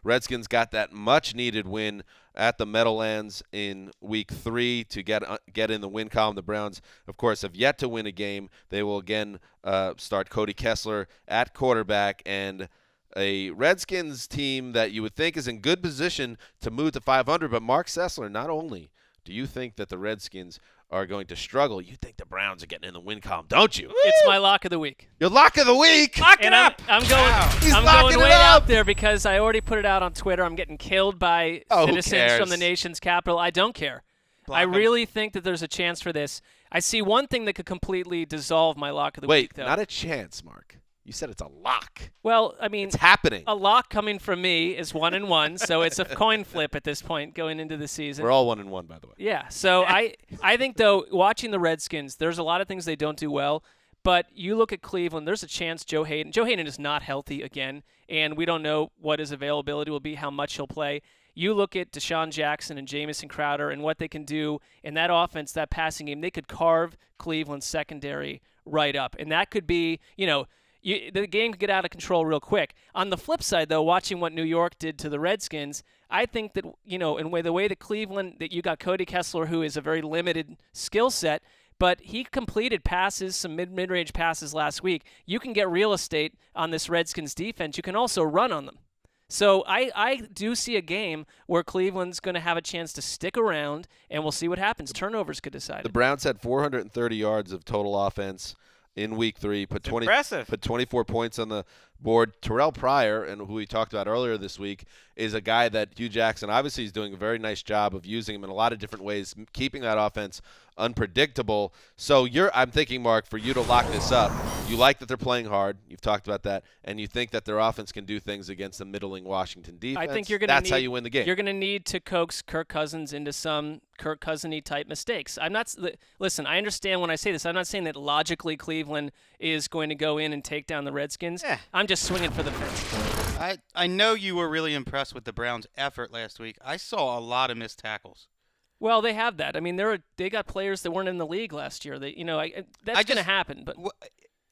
Redskins got that much-needed win at the Meadowlands in Week 3 to get in the win column. The Browns, of course, have yet to win a game. They will again start Cody Kessler at quarterback, and a Redskins team that you would think is in good position to move to 500. But Mark Sessler, not only do you think that the Redskins are going to struggle, you think the Browns are getting in the win column, don't you? It's my lock of the week. Your lock of the week? Lock it up! I'm going. He's I'm locking going it way up. out there because I already put it out on Twitter. I'm getting killed by Who citizens cares? from the nation's capital. I don't care. Block I 'em. really think that there's a chance for this. I see one thing that could completely dissolve my lock of the week, Wait, though. not a chance, Mark. You said it's a lock. Well, I mean, It's happening. a lock coming from me is 1-1, so it's a coin flip at this point going into the season. We're all 1-1, by the way. Yeah, so I think, though, watching the Redskins, there's a lot of things they don't do well. But you look at Cleveland, there's a chance Joe Hayden is not healthy again, and we don't know what his availability will be, how much he'll play. You look at Deshaun Jackson and Jamison Crowder and what they can do in that offense, that passing game. They could carve Cleveland's secondary right up, and that could be, the game could get out of control real quick. On the flip side, though, watching what New York did to the Redskins, I think that, in the way that Cleveland, that you got Cody Kessler, who is a very limited skill set, but he completed passes, some mid-range passes last week. You can get real estate on this Redskins defense. You can also run on them. So I do see a game where Cleveland's going to have a chance to stick around, and we'll see what happens. Turnovers could decide The it. Browns had 430 yards of total offense in Week 3, put 24 points on the board. Terrell Pryor, and who we talked about earlier this week, is a guy that Hugh Jackson obviously is doing a very nice job of using him in a lot of different ways, keeping that offense unpredictable. So I'm thinking, Mark, for you to lock this up, you like that they're playing hard. You've talked about that, and you think that their offense can do things against the middling Washington defense. I think you're going That's how you win the game. You're going to need to coax Kirk Cousins into some Kirk Cousin-y type mistakes. Listen, I understand when I say this. I'm not saying that logically Cleveland is going to go in and take down the Redskins. Yeah. I'm just swinging for the fence. I know you were really impressed with the Browns' effort last week. I saw a lot of missed tackles. Well, they have that. I mean, they got players that weren't in the league last year. That's going to happen. But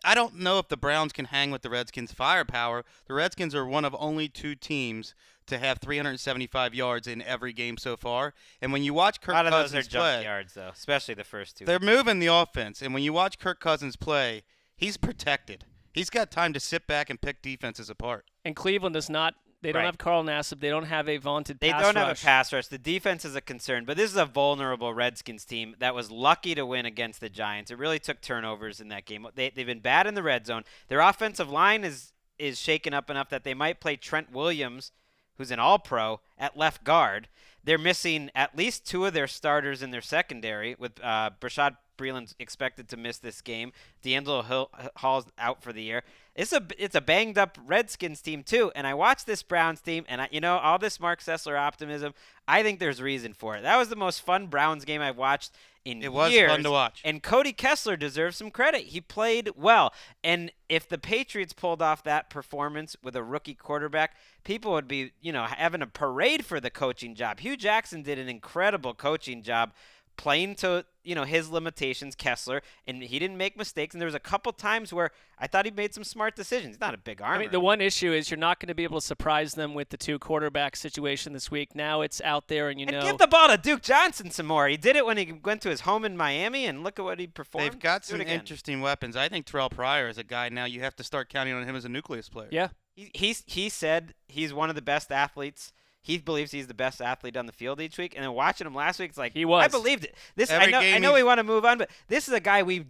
I don't know if the Browns can hang with the Redskins' firepower. The Redskins are one of only 2 teams to have 375 yards in every game so far. And when you watch Kirk A lot of Cousins those are play, jump yards, though, especially the first 2. they're moving the offense. And when you watch Kirk Cousins play, he's protected. He's got time to sit back and pick defenses apart. And Cleveland does not. They don't Right. have Carl Nassib. They don't have a vaunted They pass don't rush. have a pass rush. The defense is a concern, but this is a vulnerable Redskins team that was lucky to win against the Giants. It really took turnovers in that game. They've been bad in the red zone. Their offensive line is shaken up enough that they might play Trent Williams, who's an all-pro, at left guard. They're missing at least 2 of their starters in their secondary, with Brashad Breeland's expected to miss this game. D'Angelo Hall's out for the year. It's a banged up Redskins team too, and I watched this Browns team, and all this Mark Sessler optimism. I think there's reason for it. That was the most fun Browns game I've watched in years. It was fun to watch. And Cody Kessler deserves some credit. He played well, and if the Patriots pulled off that performance with a rookie quarterback, people would be having a parade for the coaching job. Hugh Jackson did an incredible coaching job, playing to his limitations, Kessler, and he didn't make mistakes. And there was a couple times where I thought he made some smart decisions. He's not a big arm. I mean, the one issue is you're not going to be able to surprise them with the 2 quarterback situation this week. Now it's out there, and give the ball to Duke Johnson some more. He did it when he went to his home in Miami, and look at what he performed. They've got Do some it again. interesting weapons. I think Terrell Pryor is a guy now you have to start counting on him as a nucleus player. Yeah. He said he's one of the best athletes. He believes he's the best athlete on the field each week. And then watching him last week, it's like He was. I believed it. Every I game know he's- we want to move on, but this is a guy we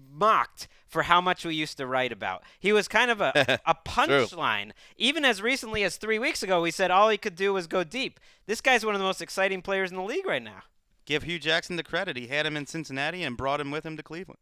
mocked for how much we used to write about. He was kind of a punchline. Even as recently as 3 weeks ago, we said all he could do was go deep. This guy's one of the most exciting players in the league right now. Give Hugh Jackson the credit. He had him in Cincinnati and brought him with him to Cleveland.